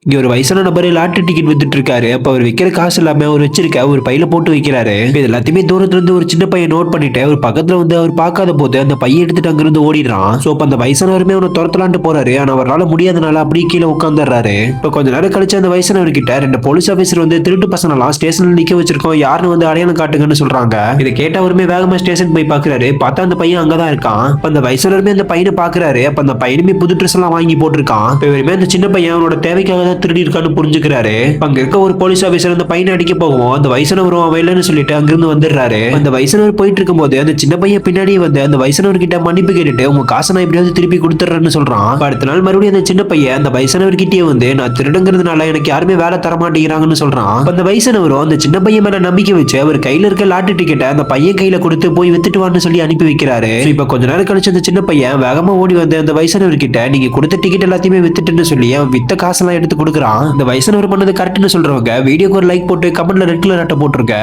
இங்க ஒரு வயசான நபர் லாட்டரி டிக்கெட் வித்துட்டு இருக்காரு. அப்ப அவர் விக்கிற காசு இல்லாம அவர் வச்சிருக்க ஒரு பையில போட்டு வைக்கிறாரு. இது எல்லாத்தையுமே தூரத்துல இருந்து ஒரு சின்ன பையன் நோட் பண்ணிட்டு அவர் பக்கத்துல வந்து அவர் பார்க்காத போது அந்த பைய எடுத்துட்டு அங்கிருந்து ஓடிடுறான். சோ அப்ப அந்த வயசானவருமே அவனை துரத்தலான்ட்டு போறாரு. ஆனா அவரால் முடியாதனால அப்படியே கீழே உட்காந்துடுறாரு. இப்ப கொஞ்ச நேரம் கழிச்சு அந்த வயசானவர் கிட்ட 2 போலீஸ் ஆபீசர் வந்து திருட்டு பசங்க எல்லாம் ஸ்டேஷன்ல நிக்க வச்சிருக்கோம், யாருன்னு வந்து அடையாளம் காட்டுங்கன்னு சொல்றாங்க. இதை கேட்ட அவருமே வேகமா ஸ்டேஷன் போய் பாக்குறாரு. பார்த்தா அந்த பையன் அங்கதான் இருக்கான். அப்ப அந்த வயசானவருமே அந்த பையனை பாக்குறாரு. அப்ப அந்த பையனுமே புது ட்ரெஸ் எல்லாம் வாங்கி போட்டிருக்கான். இப்ப இவருமே அந்த சின்ன பையன் அவனோட தேவைக்காக தான் திருடி இருக்கான்னு புரிஞ்சுக்கிறாரு. அங்க இருக்க ஒரு போலீஸ் ஆபீசர் அந்த பையனை அடிக்க போகும். அந்த வயசானவரும் அவன் இல்லைன்னு சொல்லிட்டு அங்கிருந்து வந்துடுறாரு. அந்த வயசானவர் போயிட்டு இருக்கும்போது அந்த சின்ன பையன் பின்னாடியே வந்து அந்த வயசானவர் கிட்ட மன்னிப்பு கேட்டுட்டு உங்க காசை நான் எப்படியாவது திருப்பி கொடுத்துறேன்னு சொல்றான். அடுத்த நாள் மறுபடியும் அந்த சின்ன பையன் அந்த வயசானவர் கிட்டே வந்து நான் திருடுங்கிறதுனால எனக்கு யாருமே வேலை தர மாட்டேங்கிறாங்கன்னு சொல்றான். அந்த வயசானவரும் அந்த சின்ன பையன் மேல நம்பிக்கை வச்சு அவர் கையில இருக்க லாட்டரி டிக்கெட்டை அந்த பையன் கையில கொடுத்து போய் வித்துட்டு வான்னு சொல்லி அனுப்பி வைக்கிறாரு. இப்ப கொஞ்ச நேரம் கழிச்சு அந்த சின்ன பையன் வேகமா ஓடி வந்து அந்த வயசானவர் கிட்ட நீங்க கொடுத்த டிக்கெட் எல்லாத்தையுமே வித்துட்டுன்னு சொல்லி அவன் வித்த காசெல்லாம் எடுத்து கொடுக்குறான். இந்த வயசானவர் பண்ணது கரெக்ட்னு சொல்றவங்க வீடியோக்கு ஒரு லைக் போட்டு கமெண்ட்ல ரெட் கலர் அட்டை போட்டுருக்க.